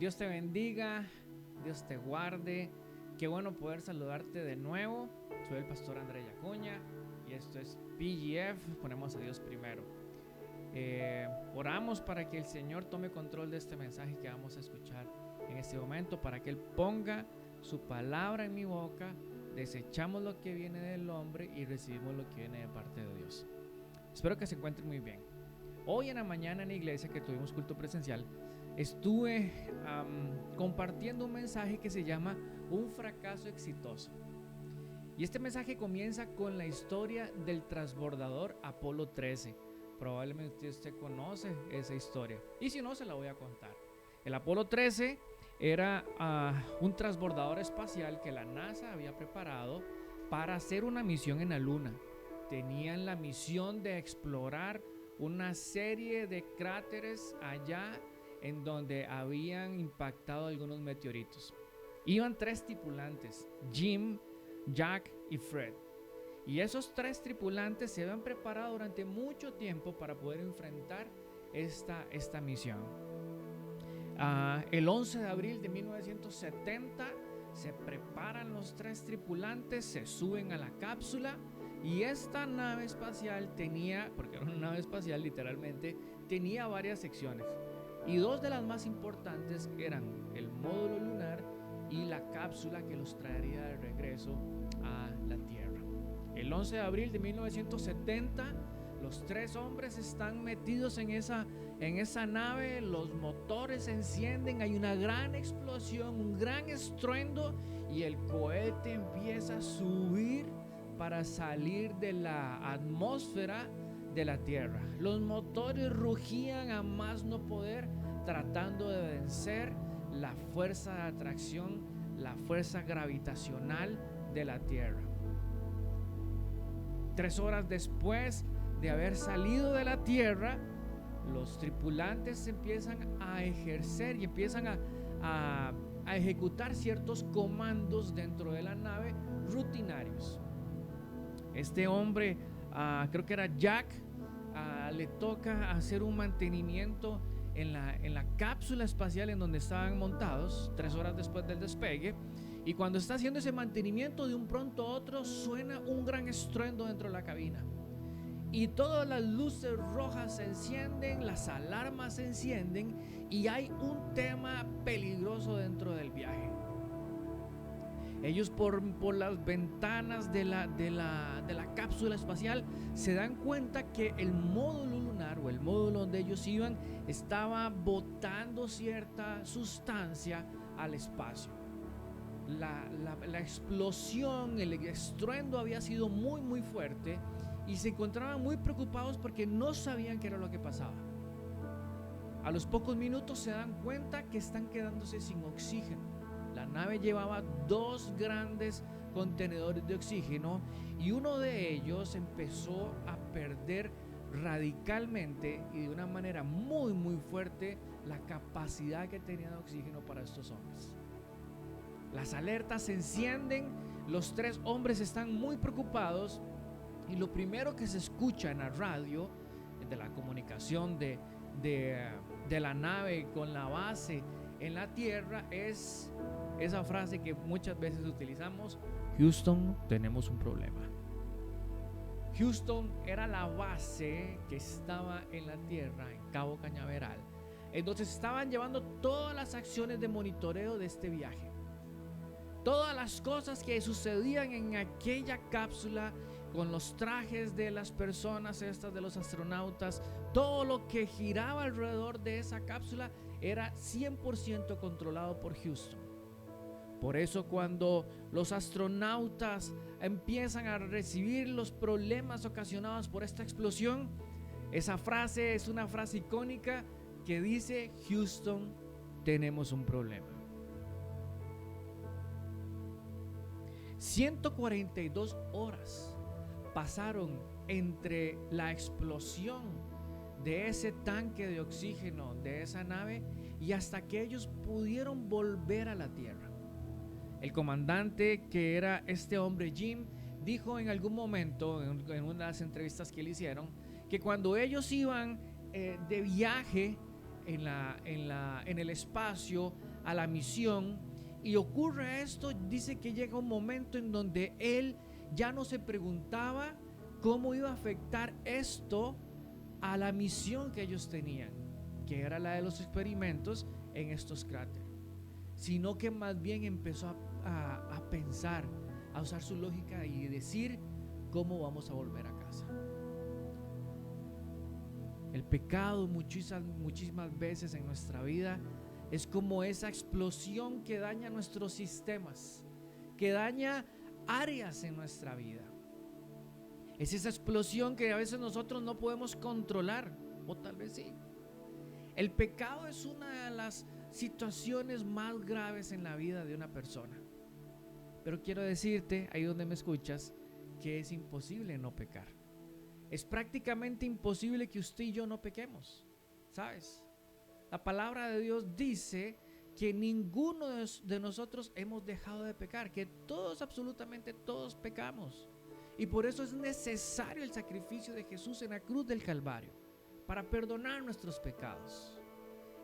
Dios te bendiga, Dios te guarde. Qué bueno poder saludarte de nuevo. Soy el pastor André Yacuña y esto es PGF, ponemos a Dios primero. Oramos para que el Señor tome control de este mensaje que vamos a escuchar en este momento, para que Él ponga su palabra en mi boca. Desechamos lo que viene del hombre y recibimos lo que viene de parte de Dios. Espero que se encuentren muy bien. Hoy en la mañana en la iglesia que tuvimos culto presencial, estuve compartiendo un mensaje que se llama Un fracaso exitoso. Y este mensaje comienza con la historia del transbordador Apolo 13. Probablemente usted conoce esa historia, y si no, se la voy a contar. El Apolo 13 era un transbordador espacial que la NASA había preparado para hacer una misión en la Luna. Tenían la misión de explorar una serie de cráteres allá en donde habían impactado algunos meteoritos. Iban 3 tripulantes, Jim, Jack y Fred. Y esos 3 tripulantes se habían preparado durante mucho tiempo para poder enfrentar esta misión. El 11 de abril de 1970 se preparan los 3 tripulantes, se suben a la cápsula. Y esta nave espacial tenía, porque era una nave espacial literalmente, tenía varias secciones. Y 2 de las más importantes eran el módulo lunar y la cápsula que los traería de regreso a la Tierra. El 11 de abril de 1970, los 3 hombres están metidos en esa nave, los motores se encienden, hay una gran explosión, un gran estruendo y el cohete empieza a subir para salir de la atmósfera de la Tierra. Los motores rugían a más no poder, tratando de vencer la fuerza de atracción, la fuerza gravitacional de la Tierra. 3 horas después de haber salido de la Tierra, los tripulantes empiezan a ejercer y empiezan a ejecutar ciertos comandos dentro de la nave rutinarios. Este hombre, creo que era Jack, le toca hacer un mantenimiento en la cápsula espacial en donde estaban montados 3 horas después del despegue. Y cuando está haciendo ese mantenimiento, de un pronto a otro suena un gran estruendo dentro de la cabina. Y todas las luces rojas se encienden, las alarmas se encienden y hay un tema peligroso dentro del viaje. Ellos por las ventanas de la cápsula espacial se dan cuenta que el módulo lunar o el módulo donde ellos iban estaba botando cierta sustancia al espacio. La explosión, el estruendo había sido muy fuerte y se encontraban muy preocupados porque no sabían qué era lo que pasaba. A los pocos minutos se dan cuenta que están quedándose sin oxígeno. La nave llevaba 2 grandes contenedores de oxígeno y uno de ellos empezó a perder radicalmente y de una manera muy fuerte la capacidad que tenía de oxígeno para estos hombres. Las alertas se encienden, los 3 hombres están muy preocupados y lo primero que se escucha en la radio de la comunicación de la nave con la base en la Tierra es esa frase que muchas veces utilizamos: Houston, tenemos un problema. Houston era la base que estaba en la Tierra, en Cabo Cañaveral. Entonces estaban llevando todas las acciones de monitoreo de este viaje. Todas las cosas que sucedían en aquella cápsula, con los trajes de las personas estas, de los astronautas, todo lo que giraba alrededor de esa cápsula era 100% controlado por Houston. Por eso cuando los astronautas empiezan a recibir los problemas ocasionados por esta explosión, esa frase es una frase icónica que dice: Houston, tenemos un problema. 142 horas pasaron entre la explosión de ese tanque de oxígeno de esa nave y hasta que ellos pudieron volver a la Tierra. El comandante, que era este hombre Jim, dijo en algún momento en una de las entrevistas que le hicieron que cuando ellos iban de viaje en el espacio, a la misión. Y ocurre esto, dice que llega un momento en donde él ya no se preguntaba cómo iba a afectar esto a la misión que ellos tenían, que era la de los experimentos en estos cráteres, sino que más bien empezó a pensar, a usar su lógica y decir cómo vamos a volver a casa. El pecado muchísimas veces en nuestra vida es como esa explosión que daña nuestros sistemas, que daña áreas en nuestra vida. Es esa explosión que a veces nosotros no podemos controlar, o tal vez sí. El pecado es una de las situaciones más graves en la vida de una persona. Pero quiero decirte, ahí donde me escuchas, que es imposible no pecar. Es prácticamente imposible que usted y yo no pequemos, ¿sabes? La palabra de Dios dice que ninguno de nosotros hemos dejado de pecar, que todos, absolutamente todos pecamos. Y por eso es necesario el sacrificio de Jesús en la cruz del Calvario, para perdonar nuestros pecados.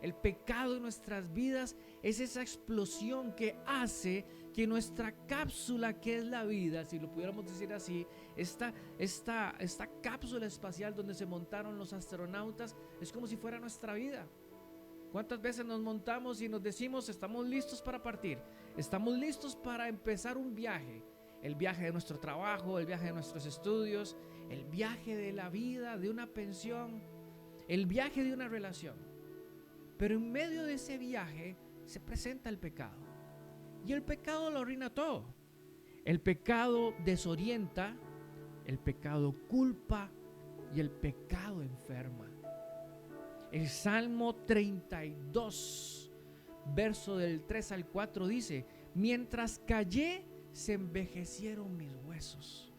El pecado en nuestras vidas es esa explosión que hace que nuestra cápsula, que es la vida, si lo pudiéramos decir así, esta cápsula espacial donde se montaron los astronautas, es como si fuera nuestra vida. ¿Cuántas veces nos montamos y nos decimos estamos listos para partir? Estamos listos para empezar un viaje. El viaje de nuestro trabajo, el viaje de nuestros estudios, el viaje de la vida, de una pensión, el viaje de una relación. Pero en medio de ese viaje se presenta el pecado. Y el pecado lo arruina todo. El pecado desorienta, el pecado culpa y el pecado enferma. El Salmo 32, verso del 3 al 4 dice: mientras callé, se envejecieron mis huesos.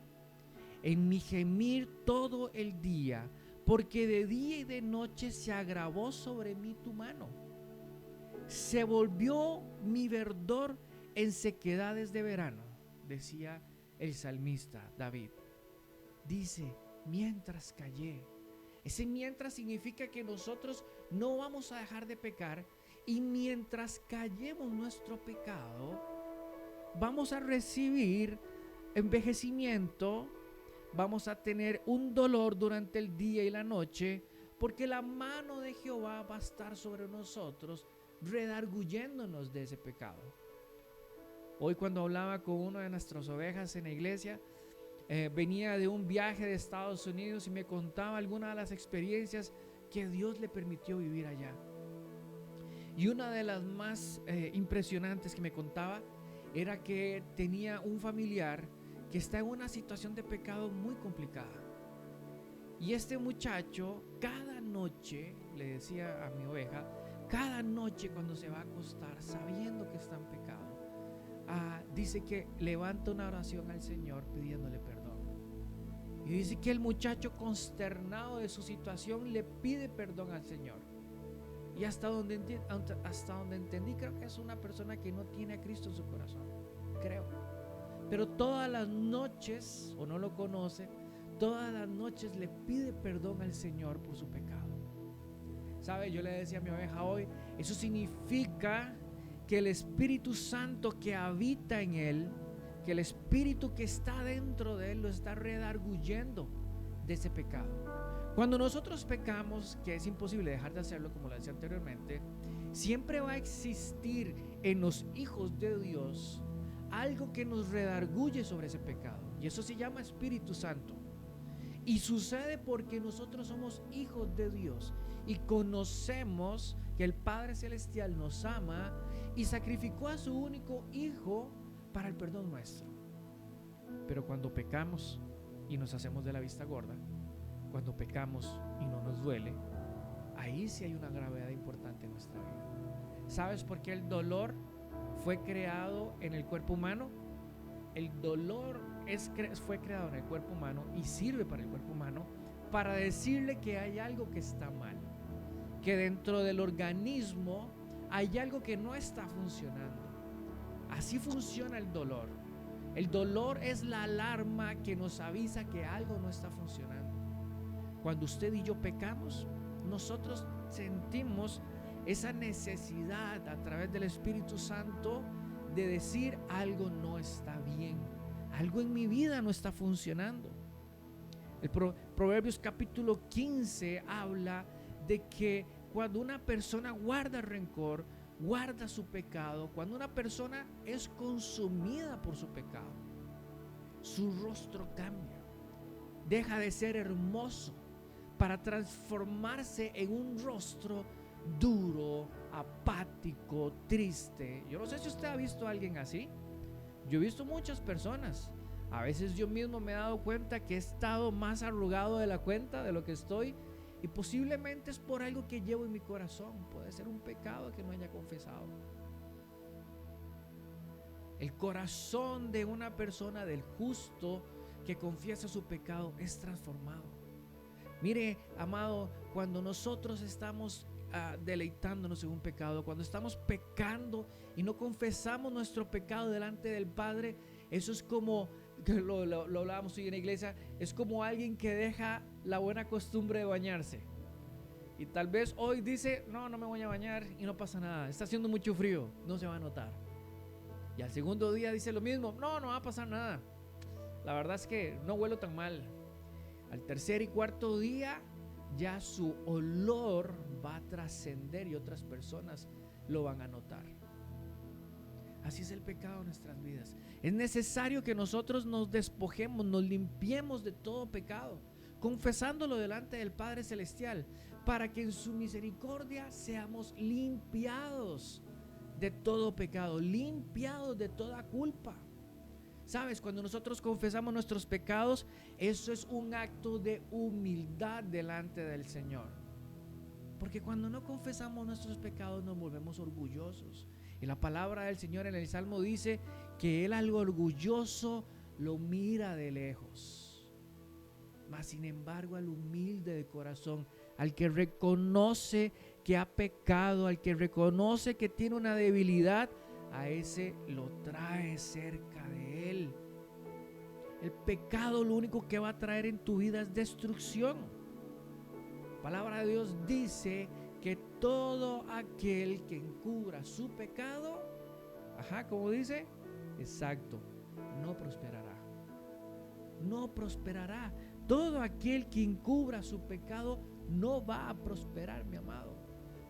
En mi gemir todo el día, porque de día y de noche se agravó sobre mí tu mano. Se volvió mi verdor en sequedades de verano, decía el salmista David. Dice, mientras callé. Ese mientras significa que nosotros no vamos a dejar de pecar, y mientras callemos nuestro pecado, vamos a recibir envejecimiento, vamos a tener un dolor durante el día y la noche, porque la mano de Jehová va a estar sobre nosotros, redarguyéndonos de ese pecado. Hoy, cuando hablaba con una de nuestras ovejas en la iglesia, venía de un viaje de Estados Unidos y me contaba algunas de las experiencias que Dios le permitió vivir allá. Y una de las más impresionantes que me contaba era que tenía un familiar que está en una situación de pecado muy complicada. Y este muchacho, cada noche, le decía a mi oveja, cada noche cuando se va a acostar, sabiendo que está en pecado, dice que levanta una oración al Señor pidiéndole perdón. Y dice que el muchacho, consternado de su situación, le pide perdón al Señor. Y hasta donde entendí, creo que es una persona que no tiene a Cristo en su corazón, creo. Pero todas las noches, o no lo conoce, todas las noches le pide perdón al Señor por su pecado. ¿Sabe? Yo le decía a mi oveja hoy, eso significa que el Espíritu Santo que habita en él, que el Espíritu que está dentro de él, lo está redarguyendo de ese pecado. Cuando nosotros pecamos, que es imposible dejar de hacerlo, como lo decía anteriormente, siempre va a existir en los hijos de Dios algo que nos redarguye sobre ese pecado, y eso se llama Espíritu Santo. Y sucede porque nosotros somos hijos de Dios y conocemos que el Padre Celestial nos ama y sacrificó a su único Hijo para el perdón nuestro. Pero cuando pecamos y nos hacemos de la vista gorda, cuando pecamos y no nos duele, ahí sí hay una gravedad importante en nuestra vida. ¿Sabes por qué el dolor fue creado en el cuerpo humano? El dolor fue creado en el cuerpo humano y sirve para el cuerpo humano para decirle que hay algo que está mal, que dentro del organismo hay algo que no está funcionando. Así funciona el dolor. El dolor es la alarma que nos avisa que algo no está funcionando. Cuando usted y yo pecamos, nosotros sentimos esa necesidad a través del Espíritu Santo de decir algo no está bien, algo en mi vida no está funcionando. El Proverbios capítulo 15 habla de que cuando una persona guarda rencor, guarda su pecado, cuando una persona es consumida por su pecado, su rostro cambia, deja de ser hermoso para transformarse en un rostro duro, apático, triste. Yo no sé si usted ha visto a alguien así. Yo he visto muchas personas. A veces yo mismo me he dado cuenta que he estado más arrugado de la cuenta de lo que estoy, y posiblemente es por algo que llevo en mi corazón. Puede ser un pecado que no haya confesado. El corazón de una persona, del justo que confiesa su pecado, es transformado. Mire, amado, cuando nosotros estamos deleitándonos en un pecado, cuando estamos pecando y no confesamos nuestro pecado delante del Padre, eso es como, lo hablábamos hoy en la iglesia, es como alguien que deja la buena costumbre de bañarse. Y tal vez hoy dice, no me voy a bañar y no pasa nada, está haciendo mucho frío, no se va a notar. Y al segundo día dice lo mismo, no va a pasar nada, la verdad es que no huelo tan mal. Al tercer y cuarto día ya su olor va a trascender y otras personas lo van a notar. Así es el pecado en nuestras vidas. Es necesario que nosotros nos despojemos, nos limpiemos de todo pecado, confesándolo delante del Padre Celestial, para que en su misericordia seamos limpiados de todo pecado, limpiados de toda culpa. Sabes, cuando nosotros confesamos nuestros pecados, eso es un acto de humildad delante del Señor. Porque cuando no confesamos nuestros pecados nos volvemos orgullosos. Y la palabra del Señor en el Salmo dice que Él al orgulloso lo mira de lejos. Mas sin embargo al humilde de corazón, al que reconoce que ha pecado, al que reconoce que tiene una debilidad, a ese lo trae cerca de Él. El pecado lo único que va a traer en tu vida es destrucción. La palabra de Dios dice que todo aquel que encubra su pecado, ¿cómo dice? Exacto, no prosperará. No prosperará. Todo aquel que encubra su pecado no va a prosperar, mi amado.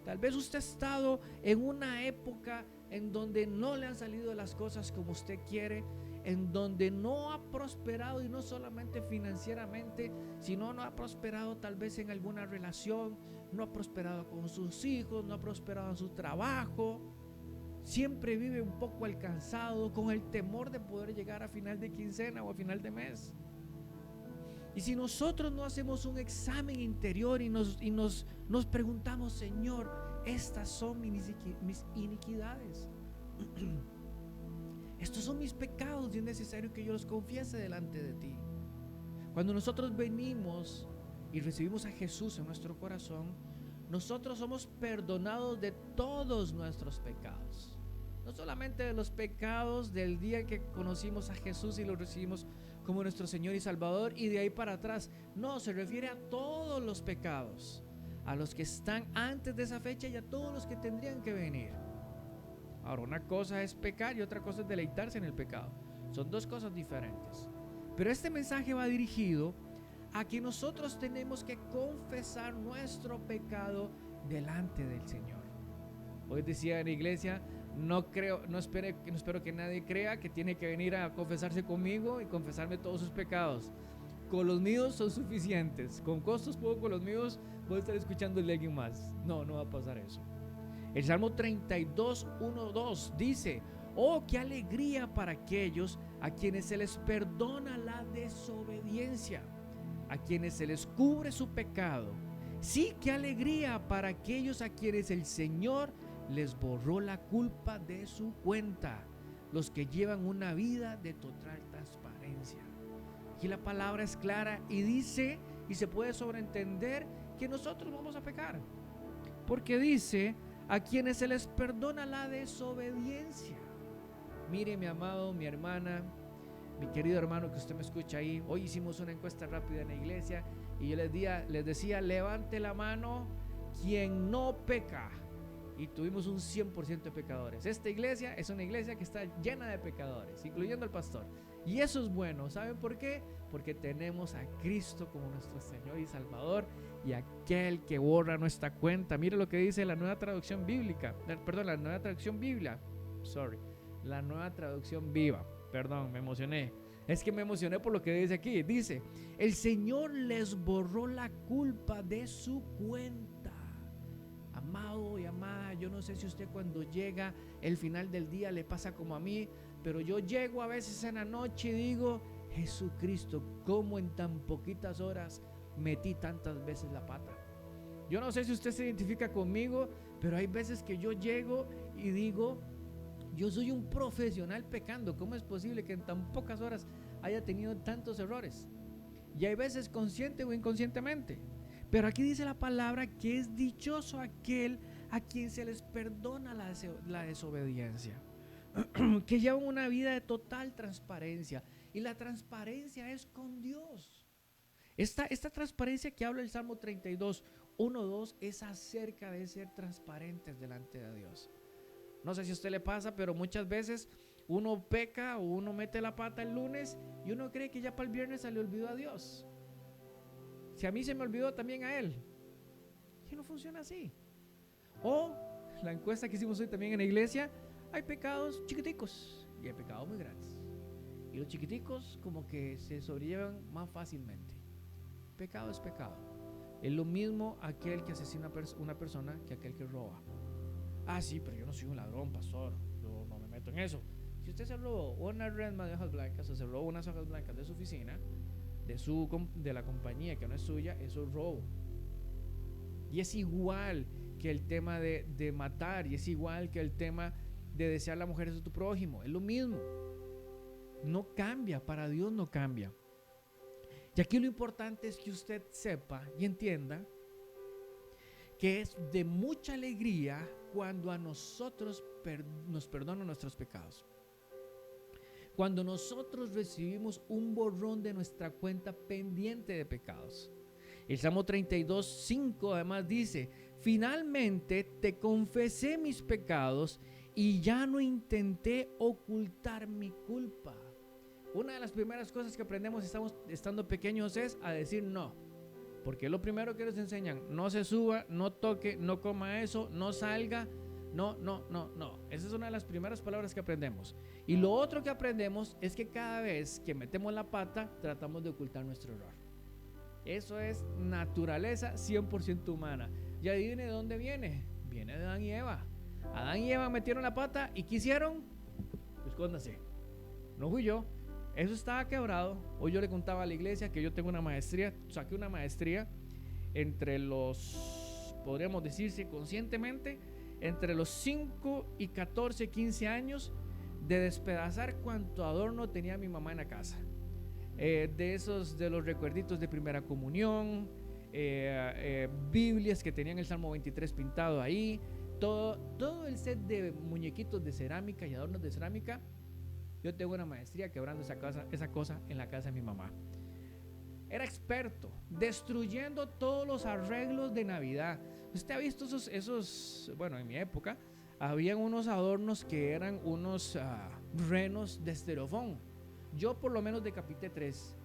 Tal vez usted ha estado en una época en donde no le han salido las cosas como usted quiere, en donde no ha prosperado, y no solamente financieramente, sino no ha prosperado tal vez en alguna relación, no ha prosperado con sus hijos, no ha prosperado en su trabajo, siempre vive un poco alcanzado, con el temor de poder llegar a final de quincena o a final de mes. Y si nosotros no hacemos un examen interior y nos preguntamos, Señor, estas son mis iniquidades, estos son mis pecados y es necesario que yo los confiese delante de ti. Cuando nosotros venimos y recibimos a Jesús en nuestro corazón, nosotros somos perdonados de todos nuestros pecados. No solamente de los pecados del día que conocimos a Jesús y lo recibimos como nuestro Señor y Salvador y de ahí para atrás. No, se refiere a todos los pecados, a los que están antes de esa fecha y a todos los que tendrían que venir. Ahora, una cosa es pecar y otra cosa es deleitarse en el pecado. Son dos cosas diferentes. Pero este mensaje va dirigido a que nosotros tenemos que confesar nuestro pecado delante del Señor. Hoy decía en la iglesia, no espero que nadie crea que tiene que venir a confesarse conmigo y confesarme todos sus pecados. Con los míos son suficientes. Con costos puedo, con los míos voy a estar escuchando el alguien más. No va a pasar eso. El Salmo 32, 1, 2 dice: oh, qué alegría para aquellos a quienes se les perdona la desobediencia, a quienes se les cubre su pecado. Sí, qué alegría para aquellos a quienes el Señor les borró la culpa de su cuenta, los que llevan una vida de total transparencia. Aquí la palabra es clara y dice, y se puede sobreentender, que nosotros vamos a pecar, porque dice: a quienes se les perdona la desobediencia. Mire, mi amado, mi hermana, mi querido hermano que usted me escucha ahí, hoy hicimos una encuesta rápida en la iglesia y yo les decía, levante la mano quien no peca. y tuvimos un 100% de pecadores. Esta iglesia es una iglesia que está llena de pecadores, incluyendo al pastor. Y eso es bueno. ¿Saben por qué? Porque tenemos a Cristo como nuestro Señor y Salvador y aquel que borra nuestra cuenta. Mire lo que dice la nueva traducción bíblica. Perdón, la nueva traducción biblia. La nueva traducción viva. Perdón, me emocioné. Es que me emocioné por lo que dice aquí. Dice, el Señor les borró la culpa de su cuenta. Amado y amada, yo no sé si usted cuando llega el final del día le pasa como a mí, pero yo llego a veces en la noche y digo, Jesucristo, ¿cómo en tan poquitas horas metí tantas veces la pata? Yo no sé si usted se identifica conmigo, pero hay veces que yo llego y digo, yo soy un profesional pecando. ¿Cómo es posible que en tan pocas horas haya tenido tantos errores? Y hay veces consciente o inconscientemente. Pero aquí dice la palabra que es dichoso aquel a quien se les perdona la desobediencia, que llevan una vida de total transparencia. Y la transparencia es con Dios. Esta transparencia que habla el Salmo 32, 1, 2 es acerca de ser transparentes delante de Dios. No sé si a usted le pasa, pero muchas veces uno peca o uno mete la pata el lunes y uno cree que ya para el viernes se le olvidó a Dios. Si a mí se me olvidó, también a Él. Y no funciona así. O la encuesta que hicimos hoy también en la iglesia, hay pecados chiquiticos y hay pecados muy grandes. Y los chiquiticos como que se sobrellevan más fácilmente. Pecado es pecado. Es lo mismo aquel que asesina una persona que aquel que roba. Ah, sí, pero yo no soy un ladrón, pastor. Yo no me meto en eso. Si usted se robó una resma de hojas blancas o se robó unas hojas blancas de su oficina, de la compañía que no es suya, eso es robo. Y es igual que el tema de matar, y es igual que el tema de desear la mujer de tu prójimo. Es lo mismo. No cambia, para Dios no cambia. Y aquí lo importante es que usted sepa y entienda que es de mucha alegría cuando a nosotros nos perdonan nuestros pecados. Cuando nosotros recibimos un borrón de nuestra cuenta pendiente de pecados. El Salmo 32, 5 además dice, finalmente te confesé mis pecados y ya no intenté ocultar mi culpa. Una de las primeras cosas que aprendemos estando pequeños es a decir no. Porque es lo primero que nos enseñan, no se suba, no toque, no coma eso, no salga. No. Esa es una de las primeras palabras que aprendemos. Y lo otro que aprendemos es que cada vez que metemos la pata, tratamos de ocultar nuestro error. Eso es naturaleza 100% humana. Y adivine de dónde viene. Viene de Adán y Eva. Adán y Eva metieron la pata y ¿qué hicieron? Escóndase. No fui yo. Eso estaba quebrado. Hoy yo le contaba a la iglesia que yo tengo una maestría, saqué una maestría entre los, podríamos decirse conscientemente, entre los 5 y 14, 15 años, de despedazar cuanto adorno tenía mi mamá en la casa. De los recuerditos de primera comunión, Biblias que tenían el Salmo 23 pintado ahí, todo el set de muñequitos de cerámica y adornos de cerámica. Yo tengo una maestría quebrando esa cosa en la casa de mi mamá. Era experto, destruyendo todos los arreglos de Navidad. Usted ha visto esos, bueno, en mi época, habían unos adornos que eran unos renos de estereofón. Yo por lo menos decapité 3.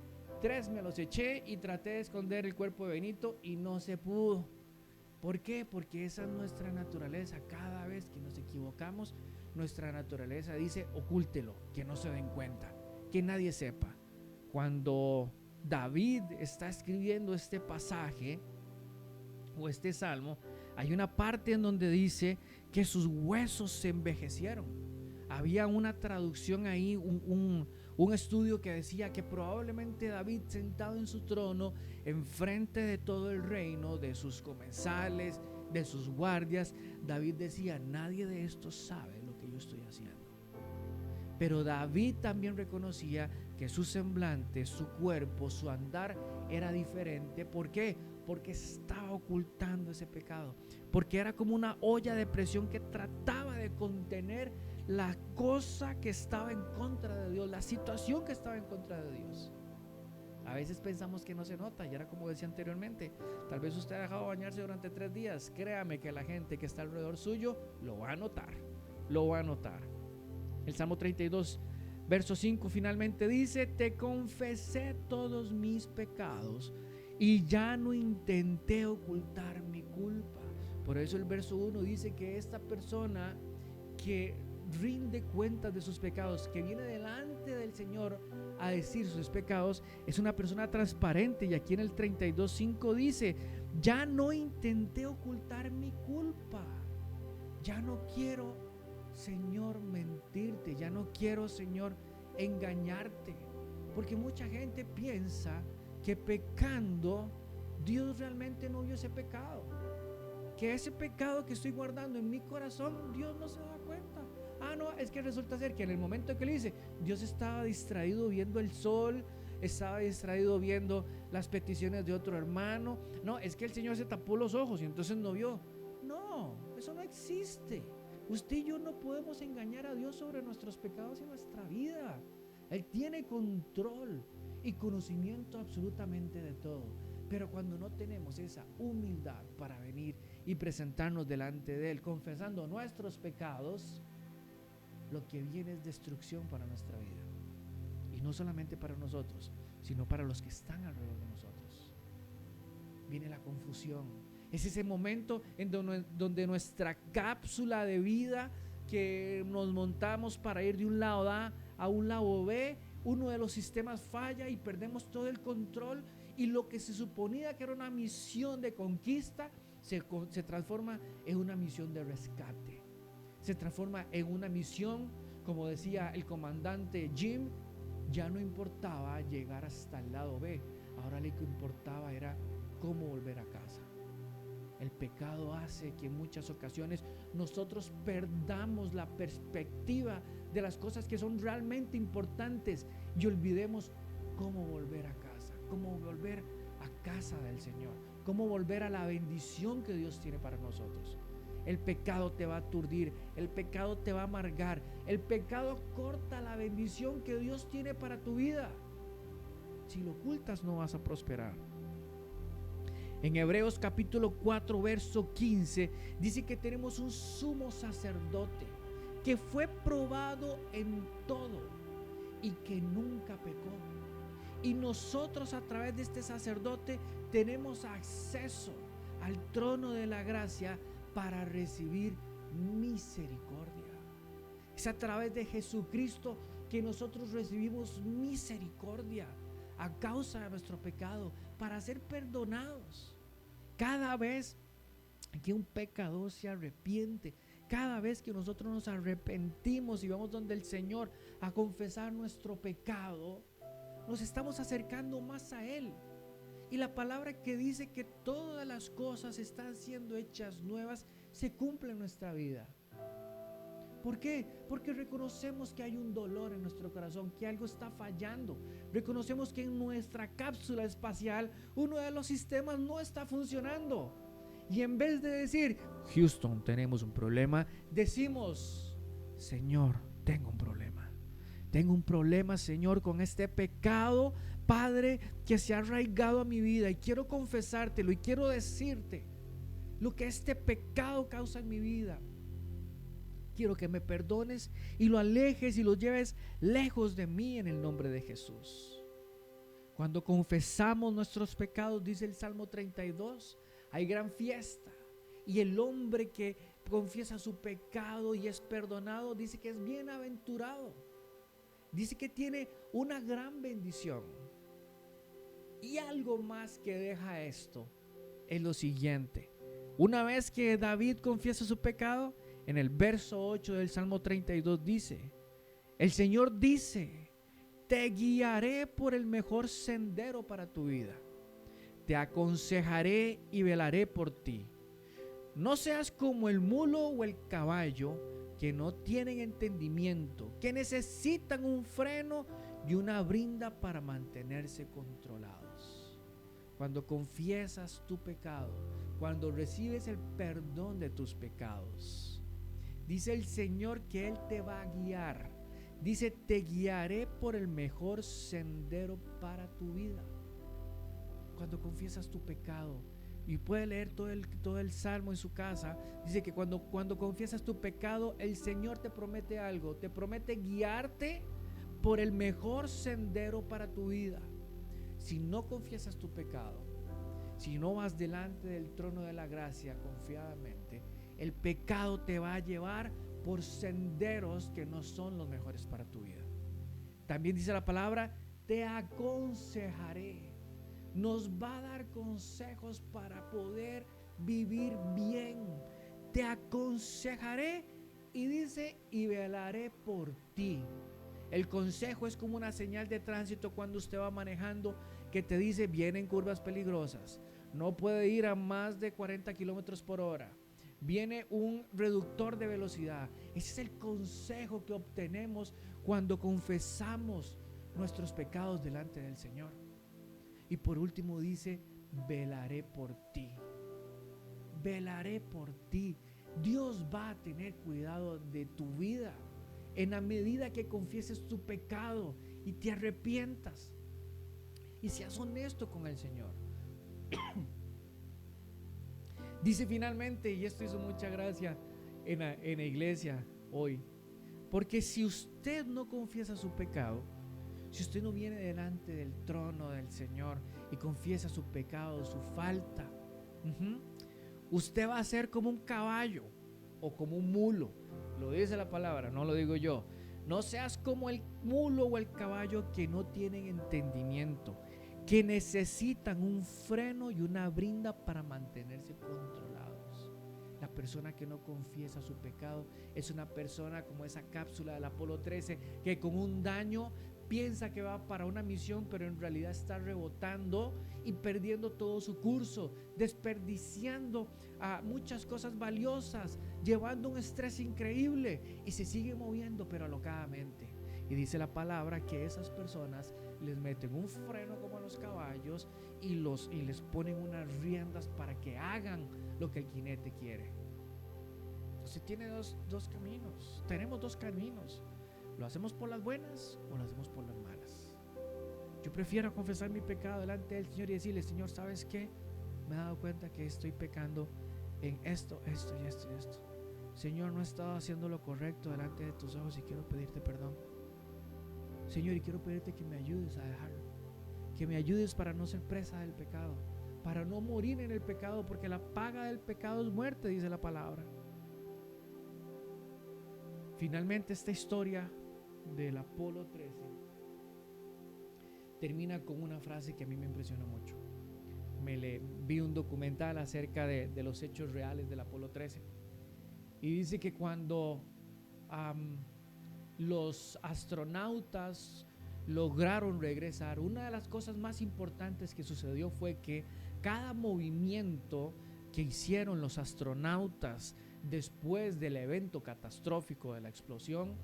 3 me los eché y traté de esconder el cuerpo de Benito y no se pudo. ¿Por qué? Porque esa es nuestra naturaleza. Cada vez que nos equivocamos, nuestra naturaleza dice, ocúltelo, que no se den cuenta, que nadie sepa. Cuando David está escribiendo este pasaje o este salmo, hay una parte en donde dice que sus huesos se envejecieron. Había una traducción ahí, un estudio que decía que probablemente David, sentado en su trono, enfrente de todo el reino, de sus comensales, de sus guardias, David decía, nadie de estos sabe lo que yo estoy haciendo. Pero David también reconocía que su semblante, su cuerpo, su andar era diferente. ¿Por qué? Porque estaba ocultando ese pecado. Porque era como una olla de presión que trataba de contener la cosa que estaba en contra de Dios, la situación que estaba en contra de Dios. A veces pensamos que no se nota, y era como decía anteriormente, tal vez usted ha dejado bañarse durante 3 días, créame que la gente que está alrededor suyo lo va a notar, lo va a notar. El Salmo 32, verso 5 finalmente dice: te confesé todos mis pecados y ya no intenté ocultar mi culpa. Por eso el verso 1 dice que esta persona que rinde cuentas de sus pecados, que viene delante del Señor a decir sus pecados, es una persona transparente. Y aquí en el 32:5 dice: ya no intenté ocultar mi culpa, ya no quiero, Señor, mentirte, ya no quiero, Señor, engañarte, porque mucha gente piensa que pecando Dios realmente no vio ese pecado, que ese pecado que estoy guardando en mi corazón Dios no se da cuenta. No, es que resulta ser que en el momento que le hice, Dios estaba distraído viendo el sol, estaba distraído viendo las peticiones de otro hermano. No, es que el Señor se tapó los ojos y entonces no vio. No, eso no existe. Usted y yo no podemos engañar a Dios sobre nuestros pecados y nuestra vida. Él tiene control y conocimiento absolutamente de todo. Pero cuando no tenemos esa humildad para venir y presentarnos delante de Él confesando nuestros pecados, lo que viene es destrucción para nuestra vida. Y no solamente para nosotros, sino para los que están alrededor de nosotros. Viene la confusión. Es ese momento en donde nuestra cápsula de vida que nos montamos para ir de un lado A a un lado B, uno de los sistemas falla y perdemos todo el control, y lo que se suponía que era una misión de conquista se transforma en una misión de rescate. Se transforma en una misión, como decía el comandante Jim, ya no importaba llegar hasta el lado B, ahora lo que importaba era cómo volver a casa. El pecado hace que en muchas ocasiones nosotros perdamos la perspectiva de las cosas que son realmente importantes y olvidemos cómo volver a casa, cómo volver a casa del Señor, cómo volver a la bendición que Dios tiene para nosotros. El pecado te va a aturdir, el pecado te va a amargar, el pecado corta la bendición que Dios tiene para tu vida. Si lo ocultas, no vas a prosperar. En Hebreos capítulo 4, verso 15, dice que tenemos un sumo sacerdote que fue probado en todo y que nunca pecó. Y nosotros, a través de este sacerdote, tenemos acceso al trono de la gracia para recibir misericordia. Es a través de Jesucristo que nosotros recibimos misericordia a causa de nuestro pecado, para ser perdonados. Cada vez que un pecador se arrepiente, cada vez que nosotros nos arrepentimos y vamos donde el Señor a confesar nuestro pecado, nos estamos acercando más a Él. Y la palabra que dice que todas las cosas están siendo hechas nuevas se cumple en nuestra vida. ¿Por qué? Porque reconocemos que hay un dolor en nuestro corazón, que algo está fallando. Reconocemos que en nuestra cápsula espacial uno de los sistemas no está funcionando. Y en vez de decir, Houston, tenemos un problema, decimos, Señor, tengo un problema. Tengo un problema, Señor, con este pecado, Padre, que se ha arraigado a mi vida, y quiero confesártelo y quiero decirte lo que este pecado causa en mi vida. Quiero que me perdones y lo alejes y lo lleves lejos de mí en el nombre de Jesús. Cuando confesamos nuestros pecados, dice el Salmo 32, hay gran fiesta. Y el hombre que confiesa su pecado y es perdonado, dice que es bienaventurado. Dice que tiene una gran bendición. Y algo más que deja esto es lo siguiente. Una vez que David confiesa su pecado, en el verso 8 del Salmo 32 dice, el Señor dice, te guiaré por el mejor sendero para tu vida. Te aconsejaré y velaré por ti. No seas como el mulo o el caballo que no tienen entendimiento, que necesitan un freno y una brinda para mantenerse controlados. Cuando confiesas tu pecado, cuando recibes el perdón de tus pecados, dice el Señor que Él te va a guiar. Dice, te guiaré por el mejor sendero para tu vida. cuando confiesas tu pecado, y puede leer todo el salmo en su casa, dice que cuando confiesas tu pecado, el Señor te promete algo, te promete guiarte por el mejor sendero para tu vida. Si no confiesas tu pecado, si no vas delante del trono de la gracia confiadamente, el pecado te va a llevar por senderos que no son los mejores para tu vida. También dice la palabra, te aconsejaré. Nos va a dar consejos para poder vivir bien. Te aconsejaré y dice, y velaré por ti. El consejo es como una señal de tránsito cuando usted va manejando que te dice, vienen curvas peligrosas, no puede ir a más de 40 kilómetros por hora, viene un reductor de velocidad. Ese es el consejo que obtenemos cuando confesamos nuestros pecados delante del Señor. Y por último dice, velaré por ti. Velaré por ti. Dios va a tener cuidado de tu vida en la medida que confieses tu pecado y te arrepientas y seas honesto con el Señor. Dice finalmente, y esto hizo mucha gracia en la iglesia hoy, porque si usted no confiesa su pecado, si usted no viene delante del trono del Señor y confiesa su pecado, su falta, usted va a ser como un caballo o como un mulo. Lo dice la palabra, no lo digo yo. No seas como el mulo o el caballo que no tienen entendimiento, que necesitan un freno y una brinda para mantenerse controlados. La persona que no confiesa su pecado es una persona como esa cápsula del Apolo 13 que con un daño piensa que va para una misión, pero en realidad está rebotando y perdiendo todo su curso, desperdiciando muchas cosas valiosas, llevando un estrés increíble y se sigue moviendo pero alocadamente. Y dice la palabra que esas personas les meten un freno como a los caballos y les ponen unas riendas para que hagan lo que el jinete quiere. Entonces tiene dos caminos, tenemos dos caminos. ¿Lo hacemos por las buenas o lo hacemos por las malas? Yo prefiero confesar mi pecado delante del Señor y decirle, Señor, ¿sabes qué? Me he dado cuenta que estoy pecando en esto y esto. Señor, no he estado haciendo lo correcto delante de tus ojos y quiero pedirte perdón. Señor, y quiero pedirte que me ayudes a dejarlo, que me ayudes para no ser presa del pecado, para no morir en el pecado, porque la paga del pecado es muerte, dice la palabra. Finalmente esta historia del Apolo 13 termina con una frase que a mí me impresionó mucho. Vi un documental acerca de los hechos reales del Apolo 13 y dice que cuando los astronautas lograron regresar, una de las cosas más importantes que sucedió fue que cada movimiento que hicieron los astronautas después del evento catastrófico de la explosión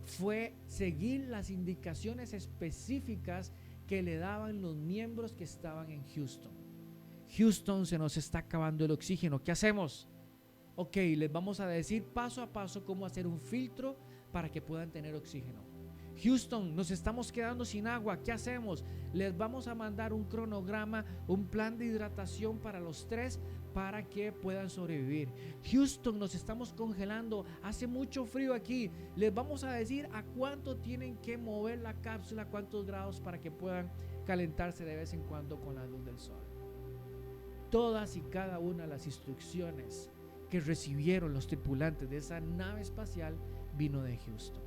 fue seguir las indicaciones específicas que le daban los miembros que estaban en Houston. Houston, se nos está acabando el oxígeno, ¿qué hacemos? Ok, les vamos a decir paso a paso cómo hacer un filtro para que puedan tener oxígeno. Houston, nos estamos quedando sin agua, ¿qué hacemos? Les vamos a mandar un cronograma, un plan de hidratación para los tres para que puedan sobrevivir. Houston, nos estamos congelando, hace mucho frío aquí, les vamos a decir a cuánto tienen que mover la cápsula, cuántos grados para que puedan calentarse de vez en cuando con la luz del sol. Todas y cada una de las instrucciones que recibieron los tripulantes de esa nave espacial vino de Houston.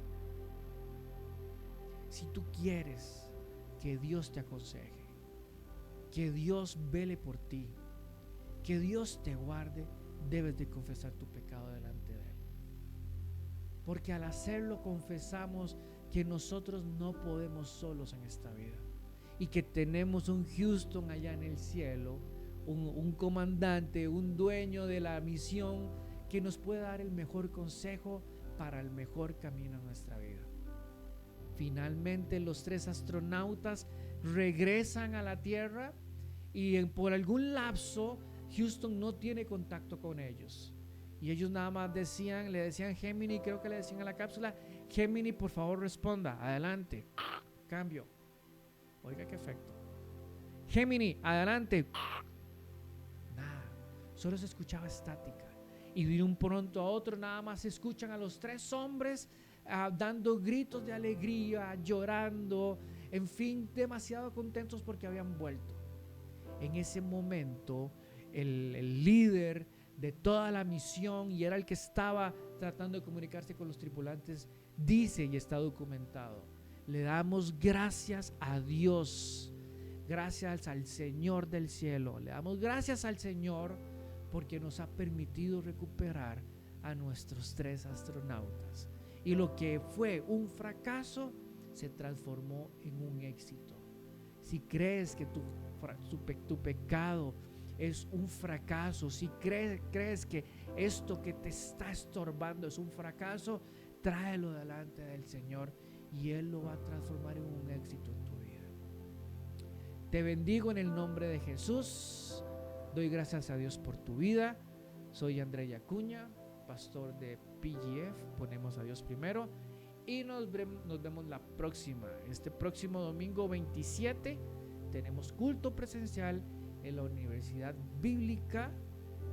Si tú quieres que Dios te aconseje, que Dios vele por ti, que Dios te guarde, debes de confesar tu pecado delante de Él. Porque al hacerlo confesamos que nosotros no podemos solos en esta vida y que tenemos un Houston allá en el cielo, un comandante, un dueño de la misión que nos puede dar el mejor consejo para el mejor camino en nuestra vida. Finalmente los tres astronautas regresan a la Tierra y por algún lapso Houston no tiene contacto con ellos. Y ellos nada más le decían Gemini, creo que le decían a la cápsula, Gemini, por favor responda, adelante, cambio. Oiga qué efecto. Géminis, adelante. Nada, solo se escuchaba estática. Y de un pronto a otro nada más se escuchan a los tres hombres dando gritos de alegría, llorando, en fin, demasiado contentos porque habían vuelto. En ese momento, el líder de toda la misión, y era el que estaba tratando de comunicarse con los tripulantes, dice, y está documentado: le damos gracias a Dios, gracias al Señor del cielo, le damos gracias al Señor porque nos ha permitido recuperar a nuestros 3 astronautas. Y lo que fue un fracaso se transformó en un éxito. Si crees que tu pecado es un fracaso, si crees que esto que te está estorbando es un fracaso, tráelo delante del Señor y Él lo va a transformar en un éxito en tu vida. Te bendigo en el nombre de Jesús. Doy gracias a Dios por tu vida. Soy André Acuña, pastor de PGF, ponemos a Dios primero. Y nos vemos la próxima. Este próximo domingo 27 tenemos culto presencial en la Universidad Bíblica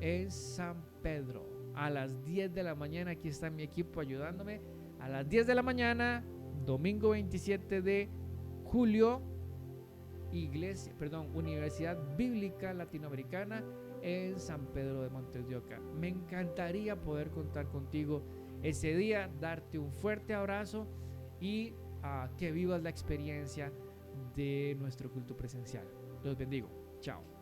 en San Pedro. A las 10 de la mañana, aquí está mi equipo ayudándome. A las 10 de la mañana, domingo 27 de julio, Universidad Bíblica Latinoamericana en San Pedro de Montes de Oca. Me encantaría poder contar contigo ese día, darte un fuerte abrazo y que vivas la experiencia de nuestro culto presencial. Los bendigo. Chao.